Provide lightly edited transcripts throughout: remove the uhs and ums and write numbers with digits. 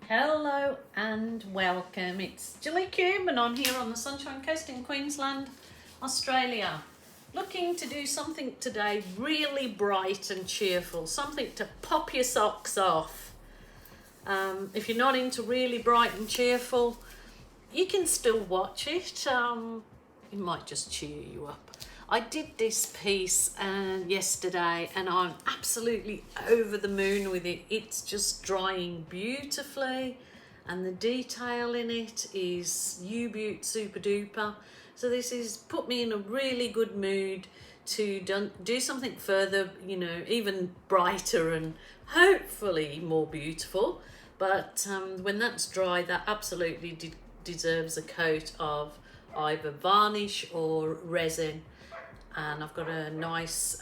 Hello and welcome. It's Julie Cube and I'm here on the Sunshine Coast in Queensland, Australia. Looking to do something today really bright and cheerful, something to pop your socks off. If you're not into really bright and cheerful, you can still watch it. It might just cheer you up. I did this piece yesterday and I'm absolutely over the moon with it. It's just drying beautifully and the detail in it is super duper. So this has put me in a really good mood to do something further, you know, even brighter and hopefully more beautiful. But when that's dry, that absolutely deserves a coat of either varnish or resin. And I've got a nice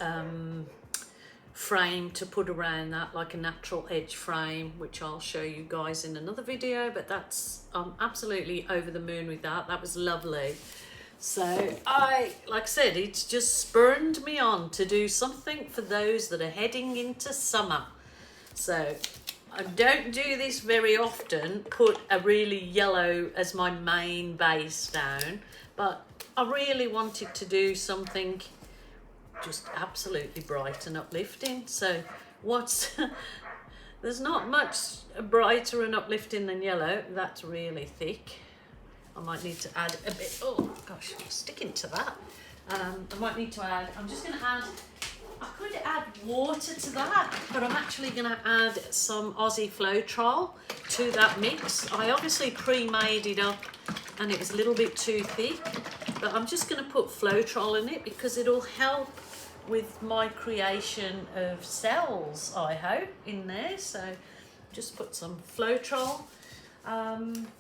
frame to put around that, like a natural edge frame, which I'll show you guys in another video, but I'm absolutely over the moon with that. That was lovely. So like I said, it's just spurred me on to do something for those that are heading into summer. So I don't do this very often, put a really yellow as my main base down, but I really wanted to do something just absolutely bright and uplifting. So there's not much brighter and uplifting than yellow. That's really thick. I might need to add a bit, oh gosh, I'm sticking to that. I might need to add, I'm just going to add, I could add water to that, but I'm actually going to add some Aussie Floetrol to that mix. I obviously pre-made it up and it was a little bit too thick, but I'm just going to put Floetrol in it because it'll help with my creation of cells, I hope, in there. So just put some Floetrol.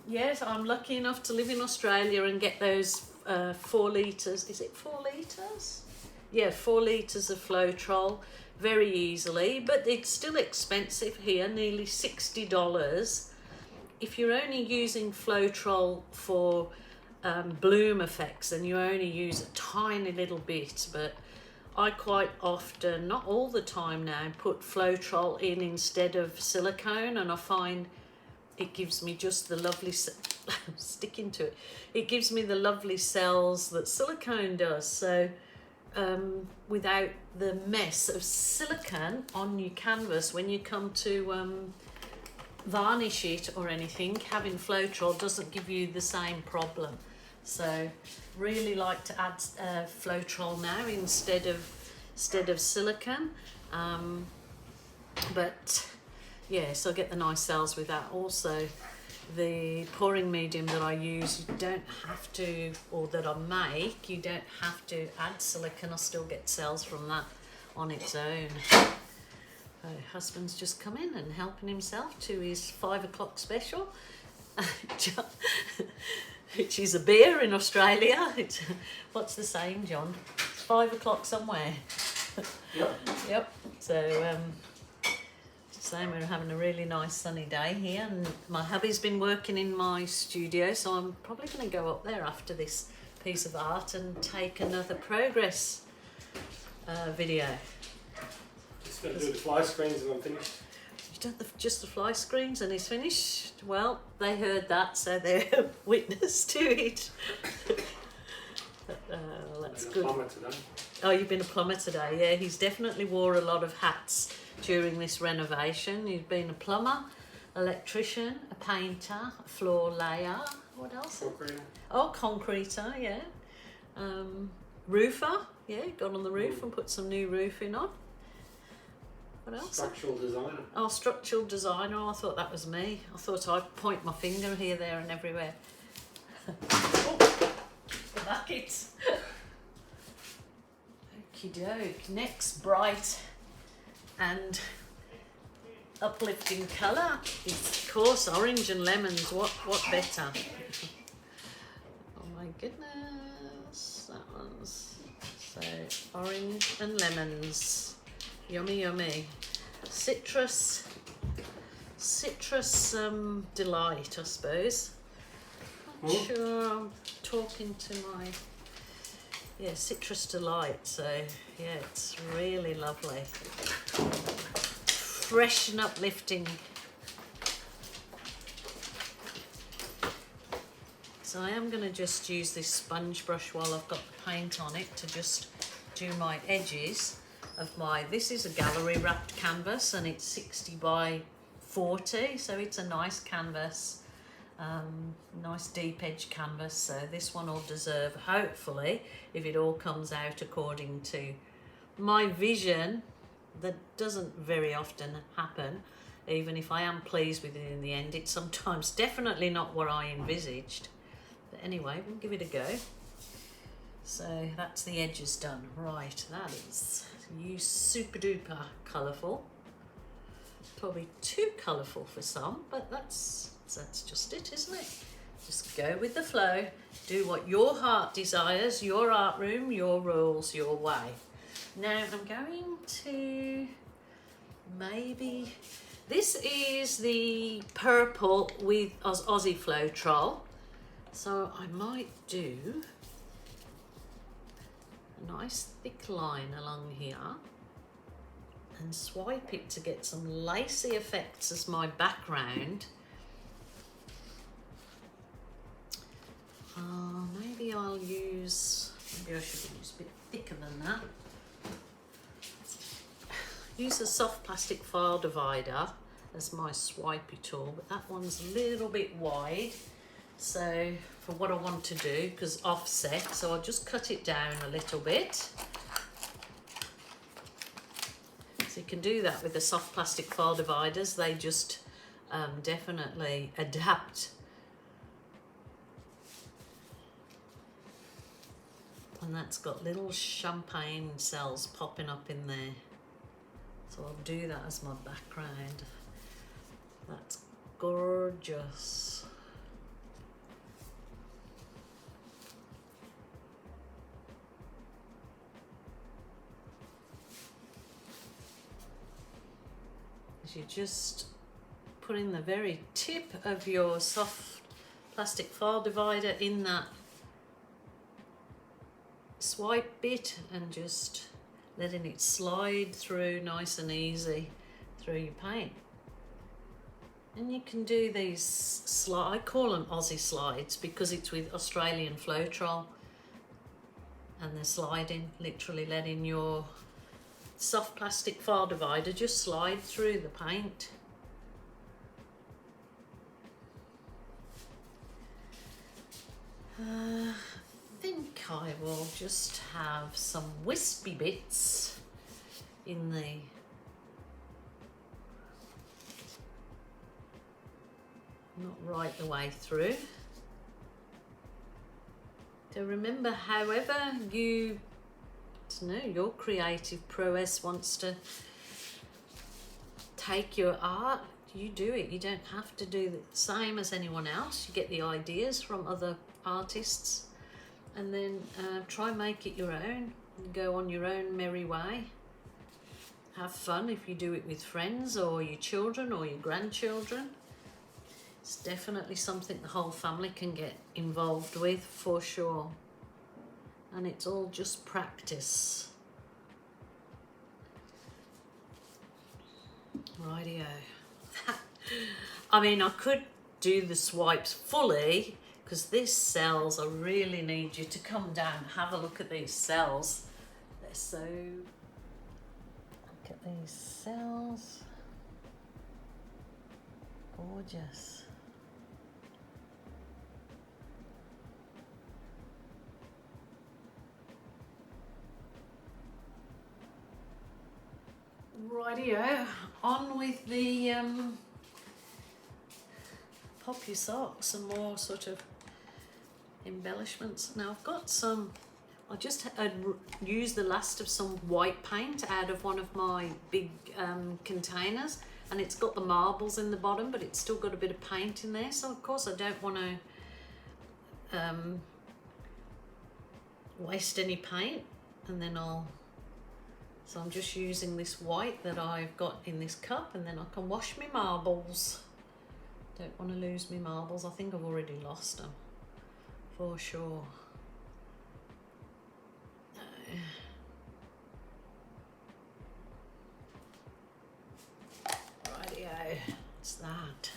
Yes, I'm lucky enough to live in Australia and get those 4 litres, is it 4 litres? Yeah, 4 litres of Floetrol very easily, but it's still expensive here, nearly $60. If you're only using Floetrol for bloom effects, and you only use a tiny little bit, but I quite often, not all the time now, put Floetrol in instead of silicone, and I find it gives me just the lovely sticking to it. It gives me the lovely cells that silicone does. So without the mess of silicone on your canvas when you come to varnish it or anything, having Floetrol doesn't give you the same problem. So really like to add Floetrol now instead of silicone, but yeah, so I get the nice cells with that. Also the pouring medium that I use, you don't have to, or that I make, you don't have to add silicone. I still get cells from that on its own. My husband's just come in and helping himself to his 5 o'clock special, which is a beer in Australia. What's the saying, John? 5 o'clock somewhere. Yep. So we're having a really nice sunny day here, and my hubby's been working in my studio, so I'm probably going to go up there after this piece of art and take another progress video. Just going to do the fly screens and I'm finished. You've done just the fly screens and he's finished? Well, they heard that, so they're witness to it. That's good. Today. Oh, you've been a plumber today? Yeah, he's definitely wore a lot of hats during this renovation. He's been a plumber, electrician, a painter, a floor layer. What else? Concreter. Oh, concreter, yeah. Roofer, yeah, got on the roof and put some new roofing on. What else? Structural designer. Oh, structural designer. Oh, I thought that was me. I thought I'd point my finger here, there and everywhere. Oh, the bucket. Okie doke. Next bright and uplifting colour is, of course, orange and lemons. What better? Oh my goodness, that one's so orange and lemons, yummy yummy. Citrus delight, I suppose. Not sure I'm talking to my citrus delight. So yeah, it's really lovely. Fresh and uplifting. So I am going to just use this sponge brush while I've got the paint on it to just do my edges of my, this is a gallery wrapped canvas and it's 60 by 40, so it's a nice canvas, nice deep edge canvas. So this one will deserve, hopefully, if it all comes out according to my vision, that doesn't very often happen. Even if I am pleased with it in the end, it's sometimes definitely not what I envisaged. But anyway, we'll give it a go. So that's the edges done. Right, that is super duper colourful. Probably too colourful for some, but that's just it, isn't it? Just go with the flow. Do what your heart desires, your art room, your rules, your way. Now I'm going to maybe, this is the purple with Aussie Floetrol. So I might do a nice thick line along here and swipe it to get some lacy effects as my background. Maybe I should use a bit thicker than that. Use a soft plastic file divider as my swipey tool, but that one's a little bit wide. So for what I want to do, because offset, so I'll just cut it down a little bit. So you can do that with the soft plastic file dividers. They just definitely adapt. And that's got little champagne cells popping up in there. So I'll do that as my background. That's gorgeous. You just put in the very tip of your soft plastic file divider in that swipe bit and just letting it slide through nice and easy through your paint. And you can do these I call them Aussie slides because it's with Australian Floetrol, and they're sliding, literally letting your soft plastic file divider just slide through the paint. I think I will just have some wispy bits in the not right the way through. So remember, however you your creative prowess wants to take your art, you do it. You don't have to do the same as anyone else. You get the ideas from other artists and then try and make it your own. Go on your own merry way. Have fun if you do it with friends or your children or your grandchildren. It's definitely something the whole family can get involved with for sure. And it's all just practice. Rightio. I mean, I could do the swipes fully because these cells, I really need you to come down, have a look at these cells. They're so, look at these cells. Gorgeous. Rightio, on with the pop your socks, some more sort of embellishments. Now I've got some, I just used the last of some white paint out of one of my big containers, and it's got the marbles in the bottom, but it's still got a bit of paint in there. So of course I don't want to waste any paint, and then so I'm just using this white that I've got in this cup, and then I can wash my marbles. Don't want to lose my marbles. I think I've already lost them for sure. Rightio, it's that.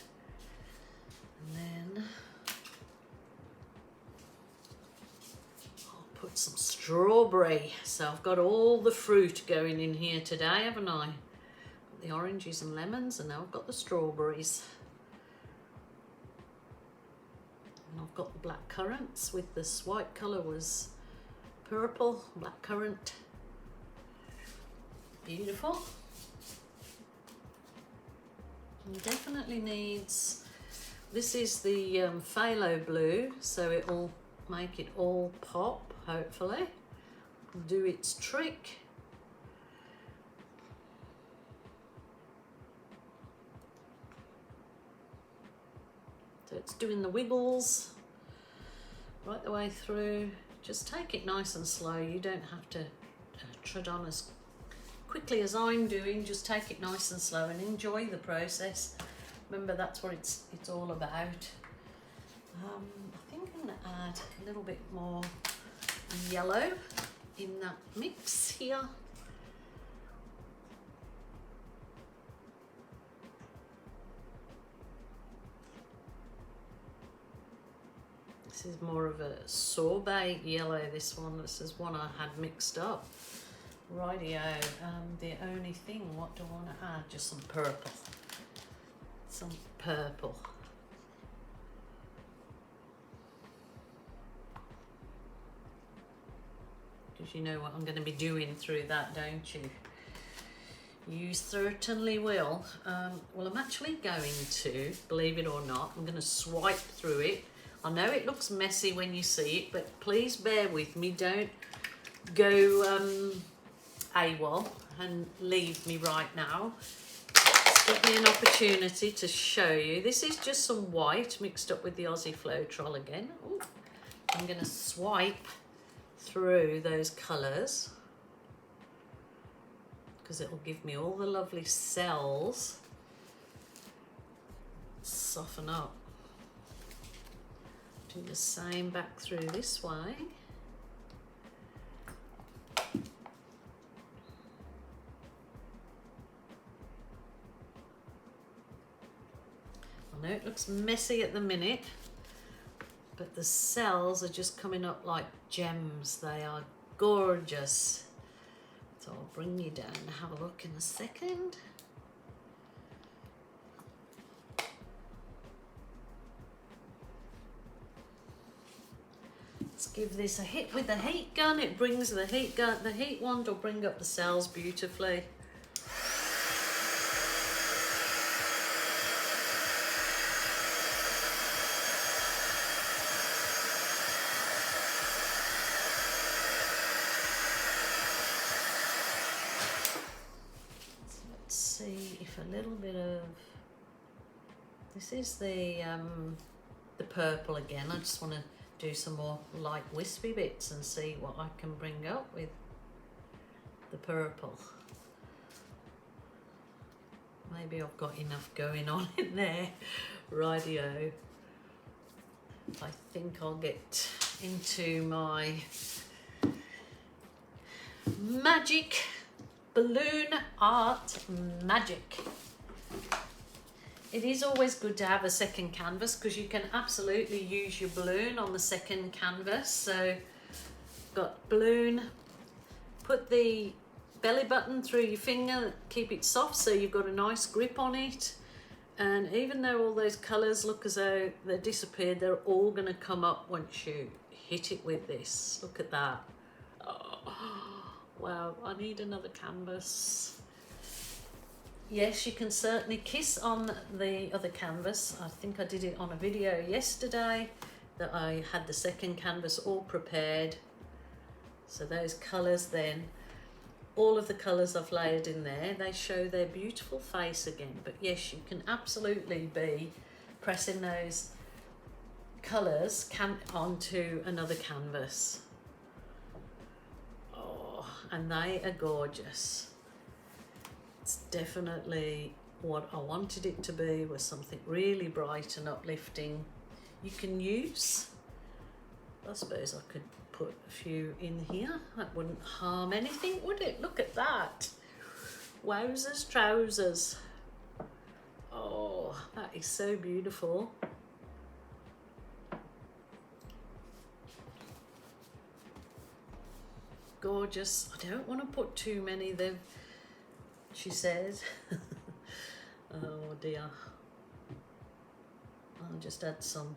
And then strawberry. So I've got all the fruit going in here today, haven't I? The oranges and lemons, and now I've got the strawberries. And I've got the black currants with this white colour was purple, black currant. Beautiful. And definitely needs, this is the phthalo blue, so it'll make it all pop, hopefully. Do its trick. So it's doing the wiggles right the way through. Just take it nice and slow. You don't have to tread on as quickly as I'm doing. Just take it nice and slow and enjoy the process. Remember, that's what it's all about. I think I'm going to add a little bit more yellow in that mix here. This is more of a sorbet yellow, this one. This is one I had mixed up. Rightio. The only thing, what do I want to add? Just some purple. Some purple. Because you know what I'm going to be doing through that, don't you? You certainly will. Well, I'm actually going to, believe it or not, I'm going to swipe through it. I know it looks messy when you see it, but please bear with me. Don't go AWOL and leave me right now. Give me an opportunity to show you. This is just some white mixed up with the Aussie Floetrol again. Ooh. I'm going to swipe through those colours because it will give me all the lovely cells. Soften up. Do the same back through this way. I know it looks messy at the minute, but the cells are just coming up like gems. They are gorgeous. So I'll bring you down and have a look in a second. Let's give this a hit with the heat gun. It brings the heat gun, the heat wand will bring up the cells beautifully. See if a little bit of this is the purple again. I just want to do some more light wispy bits and see what I can bring up with the purple. Maybe I've got enough going on in there. Rightio. I think I'll get into my magic balloon art magic. It is always good to have a second canvas because you can absolutely use your balloon on the second canvas. So got balloon, put the belly button through your finger, keep it soft so you've got a nice grip on it. And even though all those colours look as though they disappeared, they're all going to come up once you hit it with this. Look at that. Oh. Wow, I need another canvas. Yes, you can certainly kiss on the other canvas. I think I did it on a video yesterday that I had the second canvas all prepared. So those colours then, all of the colours I've layered in there, they show their beautiful face again. But yes, you can absolutely be pressing those colours onto another canvas. And they are gorgeous. It's definitely what I wanted it to be, was something really bright and uplifting. You can use, I suppose I could put a few in here. That wouldn't harm anything, would it? Look at that. Wowzers trousers. Oh, that is so beautiful. gorgeous. I don't want to put too many, she says. Oh dear. I'll just add some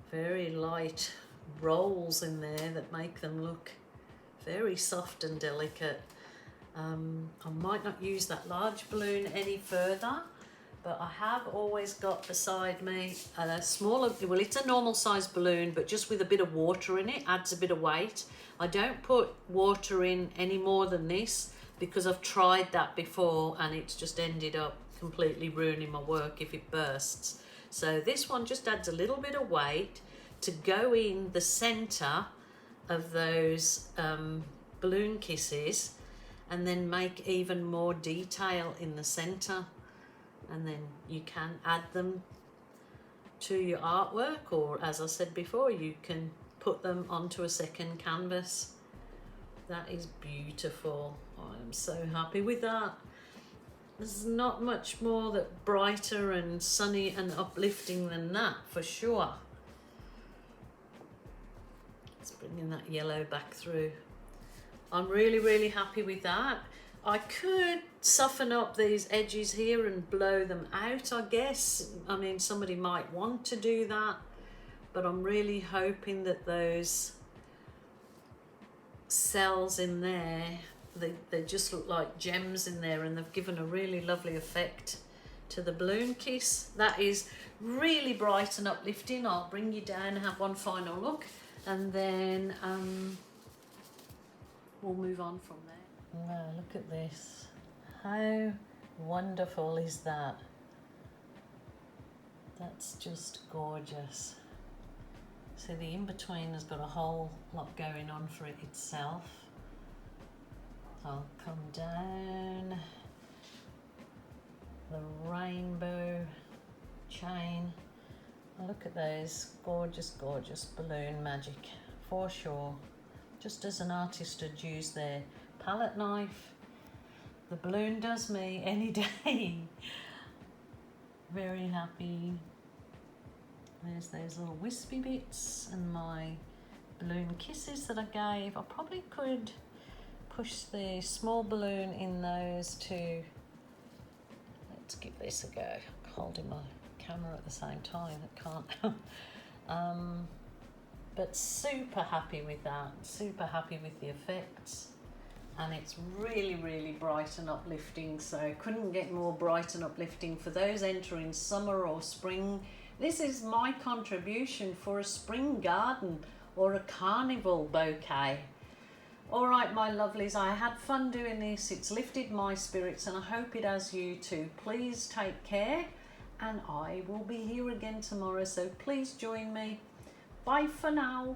very light rolls in there that make them look very soft and delicate. I might not use that large balloon any further, but I have always got beside me a smaller, well, it's a normal size balloon, but just with a bit of water in it, adds a bit of weight. I don't put water in any more than this because I've tried that before and it's just ended up completely ruining my work if it bursts. So this one just adds a little bit of weight to go in the center of those balloon kisses, and then make even more detail in the center, and then you can add them to your artwork, or as I said before, you can put them onto a second canvas. That is beautiful. I'm so happy with that. There's not much more that brighter and sunny and uplifting than that, for sure. It's bringing that yellow back through. I'm really, really happy with that. I could soften up these edges here and blow them out, I guess. I mean, somebody might want to do that, but I'm really hoping that those cells in there, they just look like gems in there, and they've given a really lovely effect to the balloon kiss. That is really bright and uplifting. I'll bring you down and have one final look, and then we'll move on from there. Wow, look at this. How wonderful is that? That's just gorgeous. So the in-between has got a whole lot going on for it itself. I'll come down the rainbow chain. Look at those gorgeous, gorgeous balloon magic, for sure. Just as an artist would use their palette knife, the balloon does me any day. Very happy. There's those little wispy bits and my balloon kisses that I gave. I probably could push the small balloon in those two. Let's give this a go. I'm holding my camera at the same time. I can't. But super happy with that. Super happy with the effects. And it's really, really bright and uplifting. So couldn't get more bright and uplifting for those entering summer or spring. This is my contribution for a spring garden or a carnival bouquet. All right, my lovelies, I had fun doing this. It's lifted my spirits and I hope it has you too. Please take care, and I will be here again tomorrow, so please join me. Bye for now.